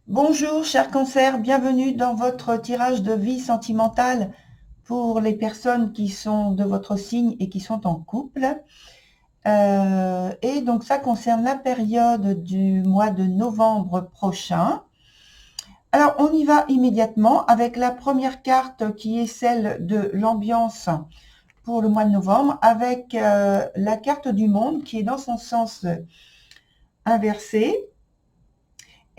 Bonjour, cher cancer, bienvenue dans votre tirage de vie sentimentale pour les personnes qui sont de votre signe et qui sont en couple. Et donc ça concerne la période du mois de novembre prochain. Alors on y va immédiatement avec la première carte qui est celle de l'ambiance pour le mois de novembre avec la carte du monde qui est dans son sens inversé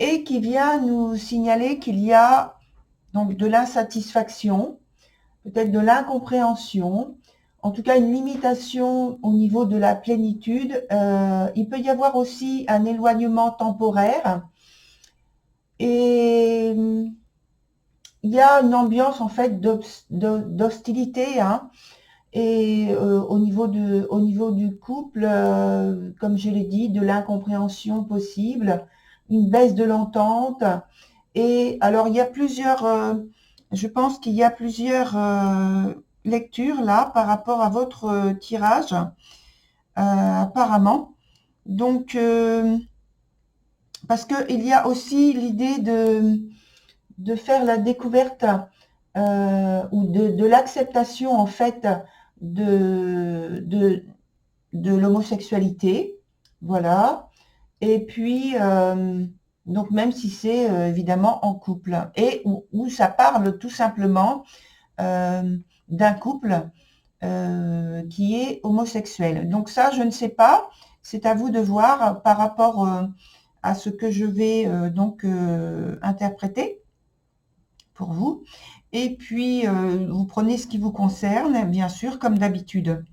et qui vient nous signaler qu'il y a donc de l'insatisfaction, peut-être de l'incompréhension, en tout cas une limitation au niveau de la plénitude. Il peut y avoir aussi un éloignement temporaire et il y a une ambiance en fait d'hostilité, hein. Et au niveau du couple, comme je l'ai dit, de l'incompréhension possible, une baisse de l'entente. Et alors, il y a plusieurs, je pense qu'il y a plusieurs lectures là par rapport à votre tirage, apparemment. Donc, parce qu'il y a aussi l'idée de faire la découverte ou de l'acceptation en fait de, de, de l'homosexualité. Voilà. Et puis, donc même si c'est évidemment en couple, et où ça parle tout simplement d'un couple qui est homosexuel. Donc ça, je ne sais pas, c'est à vous de voir par rapport à ce que je vais donc interpréter pour vous. Et puis, vous prenez ce qui vous concerne, bien sûr, comme d'habitude.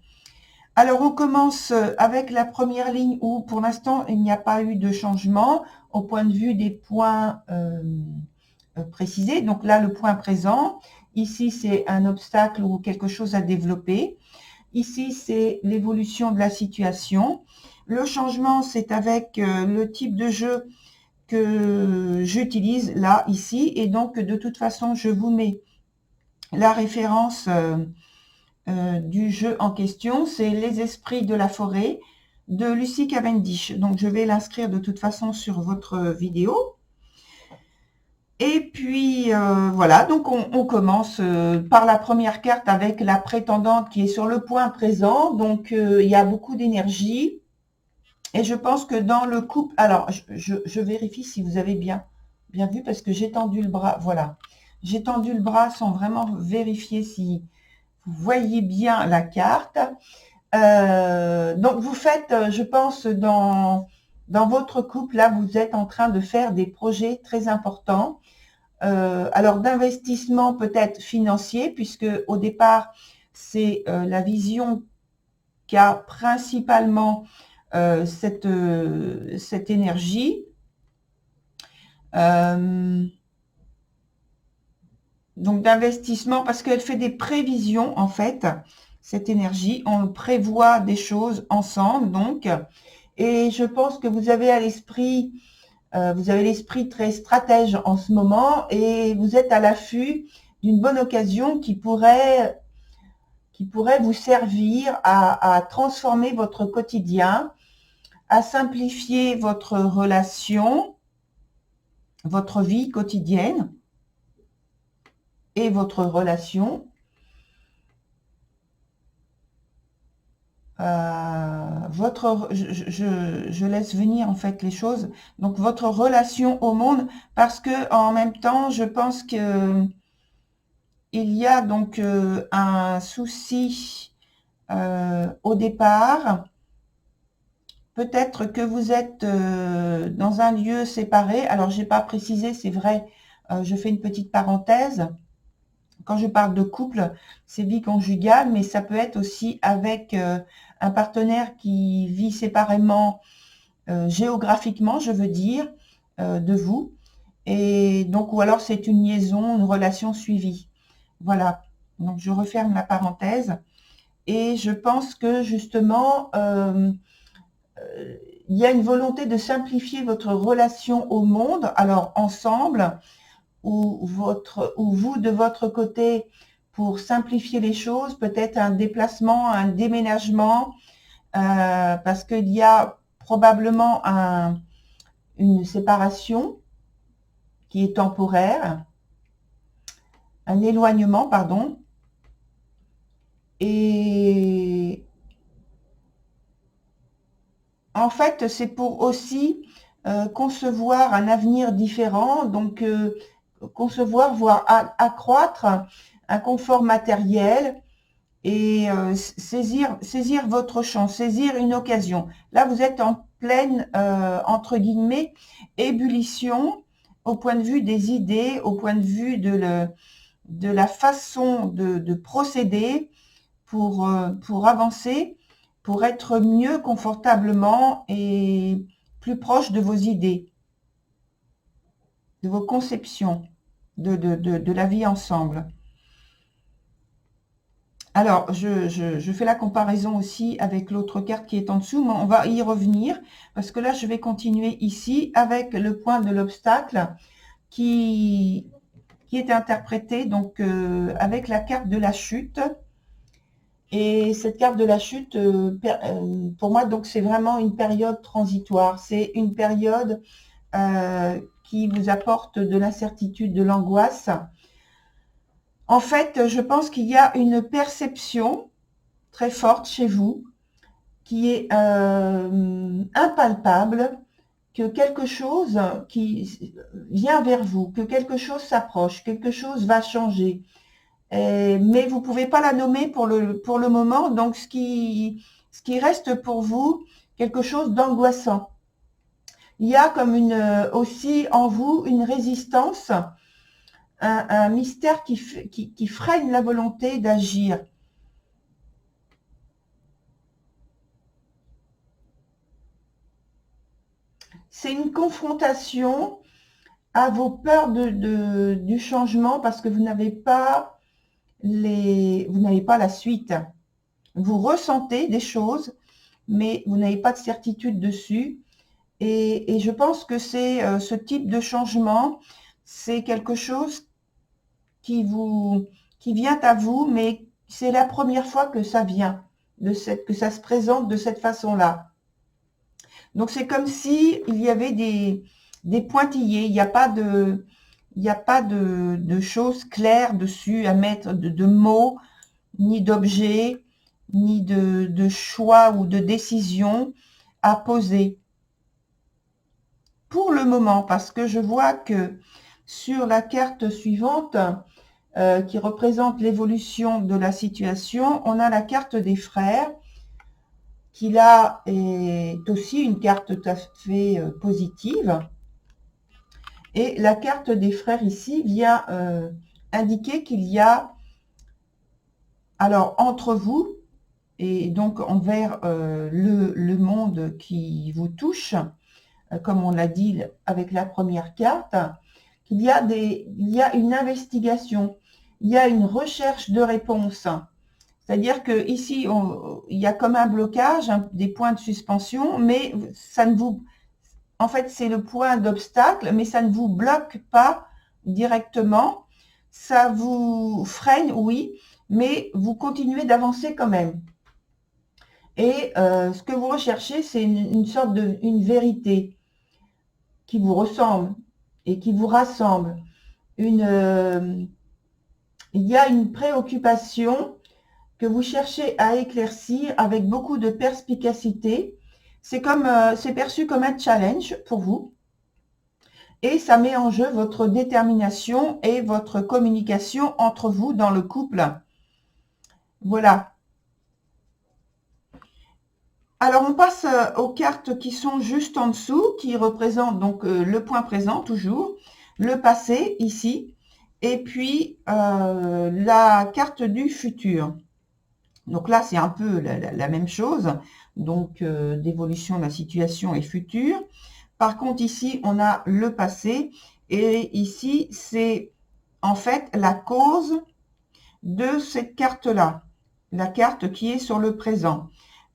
Alors, on commence avec la première ligne où, pour l'instant, il n'y a pas eu de changement au point de vue des points précisés. Donc là, le point présent. Ici, c'est un obstacle ou quelque chose à développer. Ici, c'est l'évolution de la situation. Le changement, c'est avec le type de jeu que j'utilise là, ici. Et donc, de toute façon, je vous mets la référence du jeu en question, c'est Les Esprits de la forêt de Lucy Cavendish. Donc, je vais l'inscrire de toute façon sur votre vidéo. Et puis, voilà, donc on commence par la première carte avec la prétendante qui est sur le point présent. Donc, il y a beaucoup d'énergie. Et je pense que dans le couple... Alors, je vérifie si vous avez bien vu parce que j'ai tendu le bras. Voilà. J'ai tendu le bras sans vraiment vérifier si vous voyez bien la carte. Donc, vous faites, je pense, dans votre couple, là, vous êtes en train de faire des projets très importants. Alors, d'investissement peut-être financier, puisque au départ, c'est la vision qu'a principalement cette énergie. Donc, d'investissement, parce qu'elle fait des prévisions, en fait, cette énergie. On prévoit des choses ensemble, donc. Et je pense que vous avez à l'esprit, vous avez l'esprit très stratège en ce moment et vous êtes à l'affût d'une bonne occasion qui pourrait vous servir à transformer votre quotidien, à simplifier votre relation, votre vie quotidienne et votre relation. Je laisse venir en fait les choses. Donc votre relation au monde, parce que en même temps, je pense que il y a donc un souci au départ. Peut-être que vous êtes dans un lieu séparé. Alors, j'ai pas précisé, c'est vrai. Je fais une petite parenthèse. Quand je parle de couple, c'est vie conjugale, mais ça peut être aussi avec un partenaire qui vit séparément, géographiquement, je veux dire, de vous. Et donc, ou alors c'est une liaison, une relation suivie. Voilà. Donc, je referme la parenthèse. Et je pense que justement, il y a une volonté de simplifier votre relation au monde, alors ensemble, ou vous de votre côté, pour simplifier les choses, peut-être un déplacement, un déménagement, parce qu'il y a probablement une séparation. qui est temporaire, un éloignement, pardon, et en fait, c'est pour aussi concevoir un avenir différent, donc concevoir, voire accroître un confort matériel et saisir votre chance, saisir une occasion. Là, vous êtes en pleine, entre guillemets, ébullition au point de vue des idées, au point de vue de la façon de procéder pour avancer, pour être mieux confortablement et plus proche de vos idées, de vos conceptions de la vie ensemble. Alors, je fais la comparaison aussi avec l'autre carte qui est en dessous, mais on va y revenir parce que là, je vais continuer ici avec le point de l'obstacle qui est interprété donc avec la carte de la chute. Et cette carte de la chute, pour moi, donc c'est vraiment une période transitoire. C'est une période qui vous apporte de l'incertitude, de l'angoisse. En fait, je pense qu'il y a une perception très forte chez vous qui est impalpable, que quelque chose qui vient vers vous, que quelque chose s'approche, quelque chose va changer. Mais vous ne pouvez pas la nommer pour le moment, donc ce qui reste pour vous, quelque chose d'angoissant. Il y a comme aussi en vous une résistance, un mystère qui freine la volonté d'agir. C'est une confrontation à vos peurs du changement parce que vous n'avez pas la suite. Vous ressentez des choses, mais vous n'avez pas de certitude dessus. Et je pense que c'est ce type de changement, c'est quelque chose qui vient à vous, mais c'est la première fois que ça vient, que ça se présente de cette façon-là. Donc c'est comme si il y avait des pointillés, il n'y a pas de choses claires dessus à mettre, de mots, ni d'objets, ni de choix ou de décisions à poser. Pour le moment, parce que je vois que sur la carte suivante, qui représente l'évolution de la situation, on a la carte des frères, qui là est aussi une carte tout à fait positive. Et la carte des frères ici vient indiquer qu'il y a, alors entre vous, et donc envers le monde qui vous touche, comme on l'a dit avec la première carte, qu'il y a une investigation, il y a une recherche de réponse. C'est-à-dire que ici, il y a comme un blocage, des points de suspension, mais ça ne vous... En fait, c'est le point d'obstacle, mais ça ne vous bloque pas directement. Ça vous freine, oui, mais vous continuez d'avancer quand même. Et ce que vous recherchez, c'est une sorte une vérité qui vous ressemble et qui vous rassemble. Il y a une préoccupation que vous cherchez à éclaircir avec beaucoup de perspicacité. C'est perçu comme un challenge pour vous. Et ça met en jeu votre détermination et votre communication entre vous dans le couple. Voilà. Alors, on passe aux cartes qui sont juste en dessous, qui représentent donc le point présent, toujours, le passé, ici, et puis la carte du futur. Donc là, c'est un peu la même chose, donc d'évolution de la situation et futur. Par contre, ici, on a le passé, et ici, c'est en fait la cause de cette carte-là, la carte qui est sur le présent.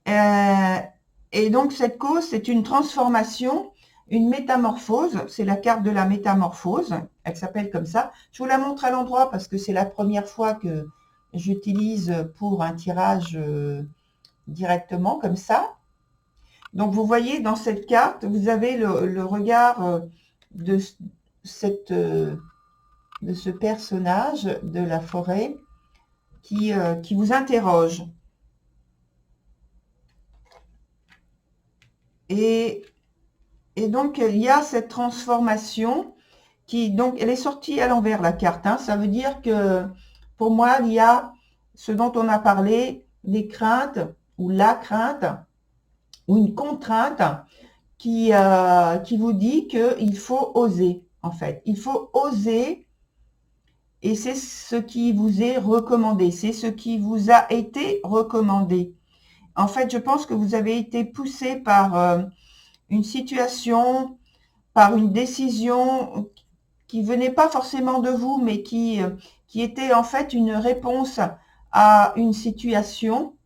Et donc, cette cause, c'est une transformation, une métamorphose. C'est la carte de la métamorphose. Elle s'appelle comme ça. Je vous la montre à l'endroit parce que c'est la première fois que j'utilise pour un tirage directement comme ça. Donc, vous voyez, dans cette carte, vous avez le regard de ce personnage de la forêt qui vous interroge. Et donc, il y a cette transformation donc, elle est sortie à l'envers, la carte. Hein. Ça veut dire que, pour moi, il y a ce dont on a parlé, des craintes, ou la crainte, ou une contrainte qui vous dit qu'il faut oser, en fait. Il faut oser, et c'est ce qui vous est recommandé. C'est ce qui vous a été recommandé. En fait, je pense que vous avez été poussé par une situation, par une décision qui venait pas forcément de vous, mais qui était en fait une réponse à une situation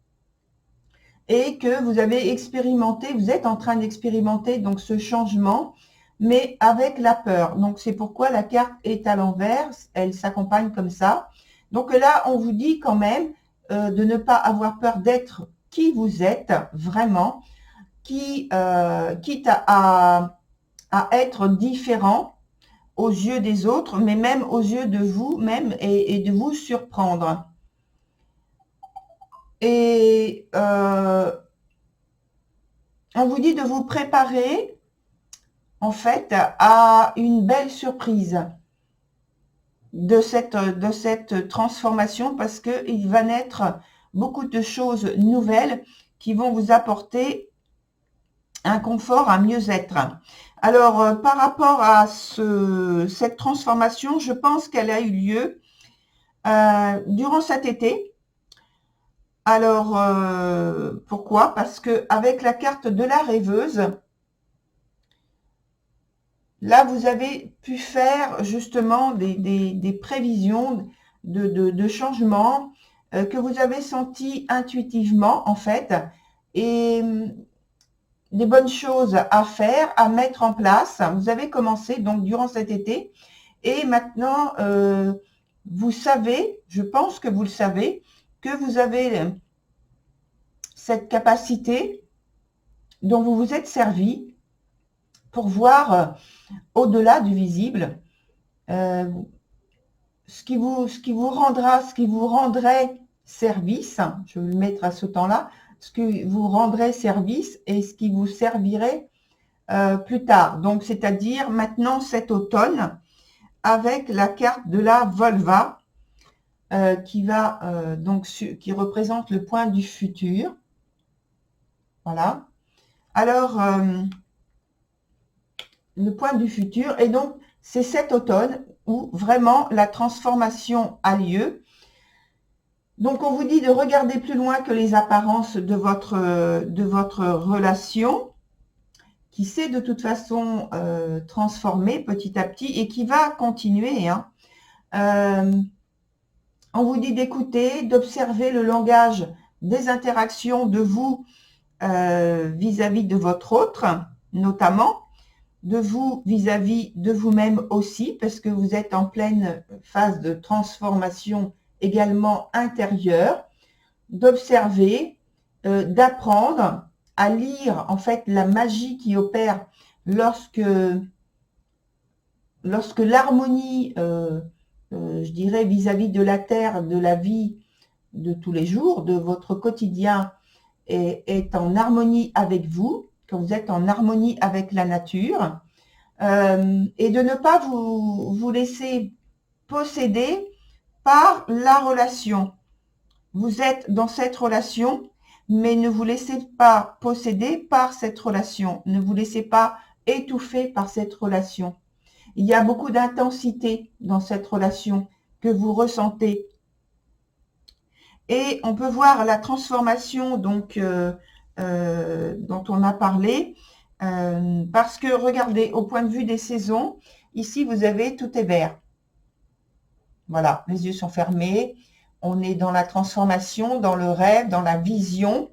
et que vous avez expérimenté, vous êtes en train d'expérimenter donc ce changement, mais avec la peur. Donc c'est pourquoi la carte est à l'envers, elle s'accompagne comme ça. Donc là, on vous dit quand même de ne pas avoir peur d'être qui vous êtes vraiment, quitte à être différent aux yeux des autres, mais même aux yeux de vous-même et de vous surprendre. Et on vous dit de vous préparer en fait à une belle surprise de cette transformation parce qu'il va naître beaucoup de choses nouvelles qui vont vous apporter un confort, un mieux-être. Alors, par rapport à cette transformation, je pense qu'elle a eu lieu durant cet été. Alors, pourquoi? Parce que avec la carte de la rêveuse, là, vous avez pu faire justement des prévisions de changements que vous avez senti intuitivement, en fait, et des bonnes choses à faire, à mettre en place. Vous avez commencé donc durant cet été, et maintenant, vous savez, je pense que vous le savez, que vous avez cette capacité dont vous vous êtes servi pour voir au-delà du visible, ce qui vous rendrait service, je vais le mettre à ce temps-là, ce qui vous rendrait service et ce qui vous servirait plus tard. Donc, c'est-à-dire maintenant cet automne, avec la carte de la Volva, qui représente le point du futur. Voilà. Alors, le point du futur, et donc c'est cet automne où vraiment la transformation a lieu. Donc, on vous dit de regarder plus loin que les apparences de votre relation, qui s'est de toute façon transformée petit à petit et qui va continuer. Hein. On vous dit d'écouter, d'observer le langage des interactions de vous vis-à-vis de votre autre, notamment, de vous vis-à-vis de vous-même aussi, parce que vous êtes en pleine phase de transformation également intérieure, d'observer, d'apprendre à lire en fait la magie qui opère lorsque l'harmonie, je dirais, vis-à-vis de la terre, de la vie de tous les jours, de votre quotidien, est en harmonie avec vous, quand vous êtes en harmonie avec la nature, et de ne pas vous laisser posséder par la relation. Vous êtes dans cette relation, mais ne vous laissez pas posséder par cette relation. Ne vous laissez pas étouffer par cette relation. Il y a beaucoup d'intensité dans cette relation que vous ressentez. Et on peut voir la transformation donc dont on a parlé, parce que regardez, au point de vue des saisons, ici vous avez tout est vert. Voilà, les yeux sont fermés. On est dans la transformation, dans le rêve, dans la vision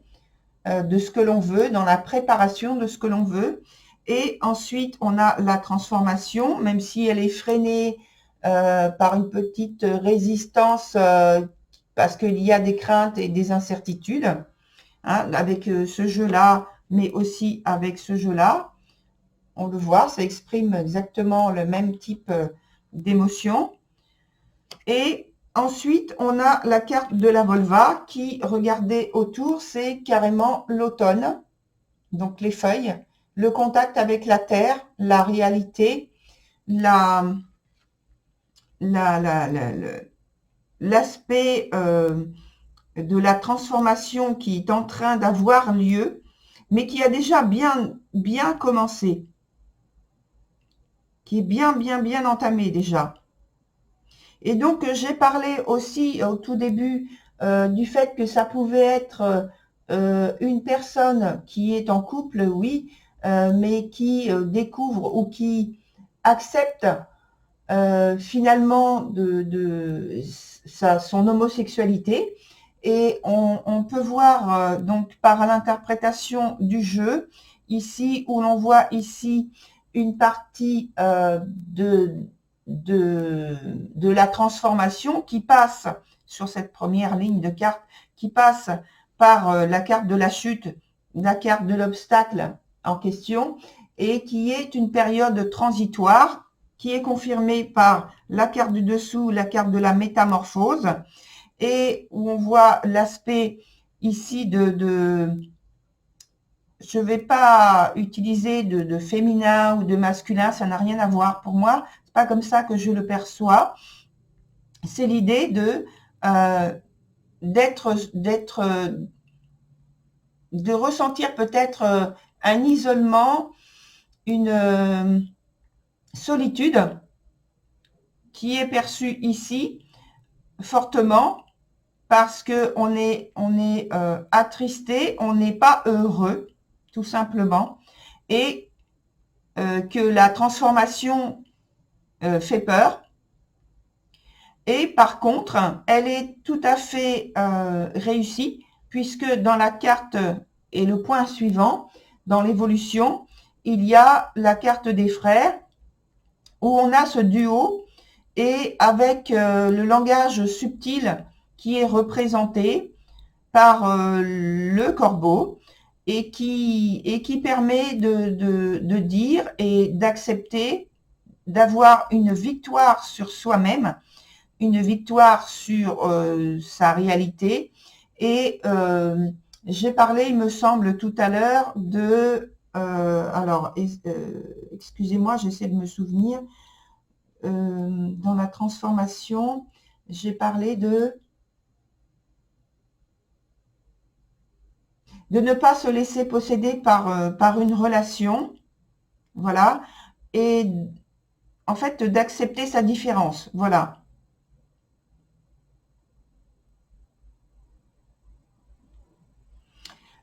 de ce que l'on veut, dans la préparation de ce que l'on veut. Et ensuite, on a la transformation, même si elle est freinée par une petite résistance, parce qu'il y a des craintes et des incertitudes, hein, avec ce jeu-là, mais aussi avec ce jeu-là. on le voit, ça exprime exactement le même type d'émotion. Et ensuite, on a la carte de la Volva qui, regardez autour, c'est carrément l'automne, donc les feuilles, le contact avec la terre, la réalité, l'aspect de la transformation qui est en train d'avoir lieu, mais qui a déjà bien commencé, qui est bien entamé déjà. Et donc, j'ai parlé aussi au tout début du fait que ça pouvait être une personne qui est en couple, oui, mais qui découvre ou qui accepte finalement son homosexualité. Et on peut voir donc par l'interprétation du jeu, ici où l'on voit ici une partie de la transformation qui passe sur cette première ligne de carte, qui passe par la carte de la chute, la carte de l'obstacle en question, et qui est une période transitoire, qui est confirmée par la carte du dessous, la carte de la métamorphose, et où on voit l'aspect ici je ne vais pas utiliser de féminin ou de masculin, ça n'a rien à voir pour moi, c'est pas comme ça que je le perçois. C'est l'idée de ressentir peut-être un isolement, une solitude qui est perçue ici fortement parce que on est attristé, on n'est pas heureux, tout simplement, et que la transformation fait peur. Et par contre, elle est tout à fait réussie, puisque dans la carte et le point suivant, dans l'évolution, il y a la carte des frères, où on a ce duo, et avec le langage subtil qui est représenté par le corbeau, et qui permet de dire et d'accepter, d'avoir une victoire sur soi-même, une victoire sur sa réalité. Et j'ai parlé, il me semble, tout à l'heure de... excusez-moi, j'essaie de me souvenir. Dans la transformation, j'ai parlé de ne pas se laisser posséder par une relation, voilà, et en fait d'accepter sa différence, voilà.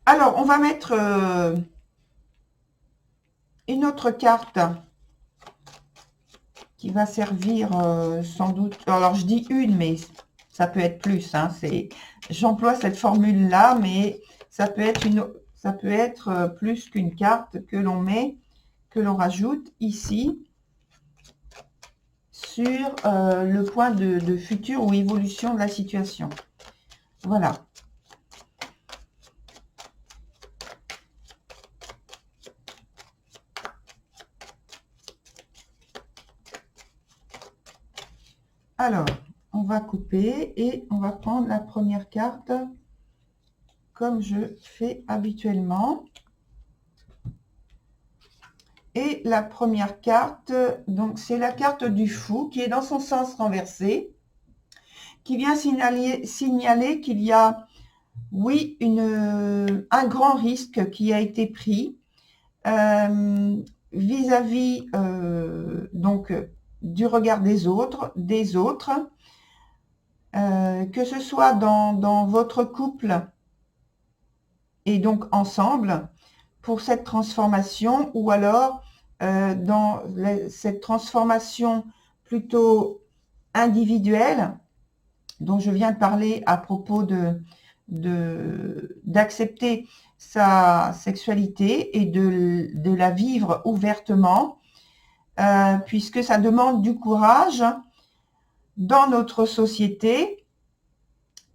Alors, on va mettre une autre carte qui va servir sans doute, alors je dis une, mais ça peut être plus, hein, j'emploie cette formule-là, mais ça peut être plus qu'une carte que l'on met, que l'on rajoute ici sur le point de futur ou évolution de la situation. Voilà. Alors, on va couper et on va prendre la première carte comme je fais habituellement. Et la première carte, donc c'est la carte du fou qui est dans son sens renversé, qui vient signaler qu'il y a, oui, un grand risque qui a été pris vis-à-vis donc du regard des autres, que ce soit dans votre couple et donc ensemble pour cette transformation, ou alors dans cette transformation plutôt individuelle dont je viens de parler à propos d'accepter sa sexualité et de la vivre ouvertement, puisque ça demande du courage dans notre société.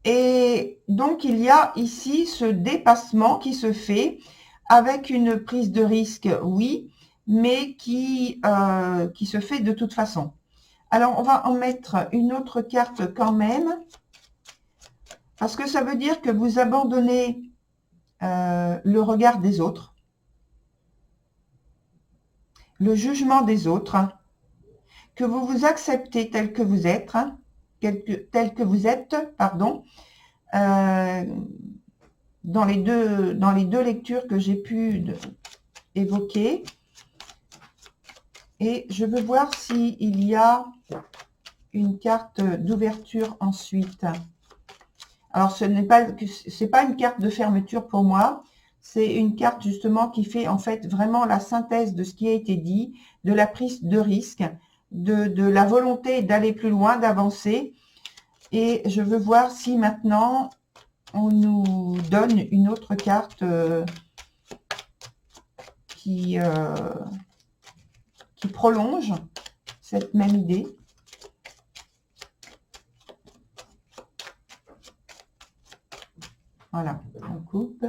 Et donc, il y a ici ce dépassement qui se fait avec une prise de risque, oui, mais qui se fait de toute façon. Alors, on va en mettre une autre carte quand même, parce que ça veut dire que vous abandonnez le regard des autres, le jugement des autres, que vous vous acceptez tel que vous êtes, pardon, dans les deux lectures que j'ai pu évoquer. Et je veux voir s'il y a une carte d'ouverture ensuite. Alors, c'est pas une carte de fermeture pour moi. C'est une carte justement qui fait en fait vraiment la synthèse de ce qui a été dit, de la prise de risque, de la volonté d'aller plus loin, d'avancer. Et je veux voir si maintenant on nous donne une autre carte qui prolonge cette même idée. Voilà, on coupe.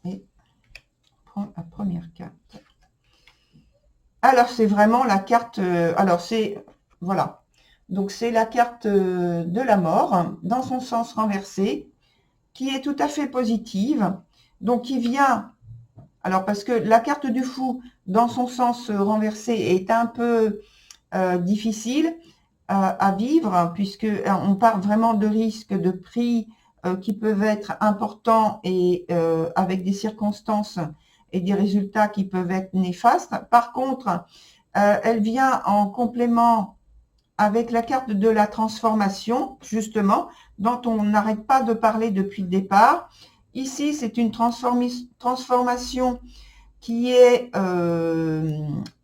Et on prend la première carte. Alors, c'est vraiment la carte... alors, c'est... Voilà. Donc, c'est la carte de la mort, dans son sens renversé, qui est tout à fait positive. Donc, qui vient... Alors, parce que la carte du fou, dans son sens renversé, est un peu difficile à vivre, puisque on parle vraiment de risques, de prix qui peuvent être importants et avec des circonstances et des résultats qui peuvent être néfastes. Par contre, elle vient en complément avec la carte de la transformation, justement, dont on n'arrête pas de parler depuis le départ. Ici, c'est une transformation qui est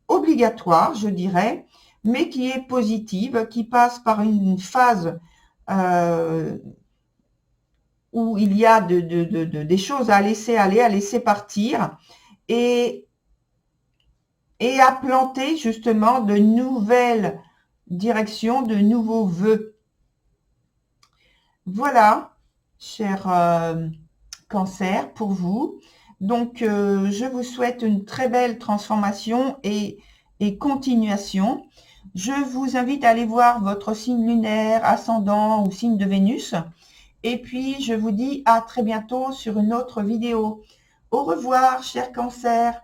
obligatoire, je dirais, mais qui est positive, qui passe par une phase où il y a des choses à laisser aller, à laisser partir, et à planter justement de nouvelles directions, de nouveaux vœux. Voilà, cher Cancer, pour vous. Donc, je vous souhaite une très belle transformation et continuation. Je vous invite à aller voir votre signe lunaire, ascendant ou signe de Vénus. Et puis, je vous dis à très bientôt sur une autre vidéo. Au revoir, cher Cancer.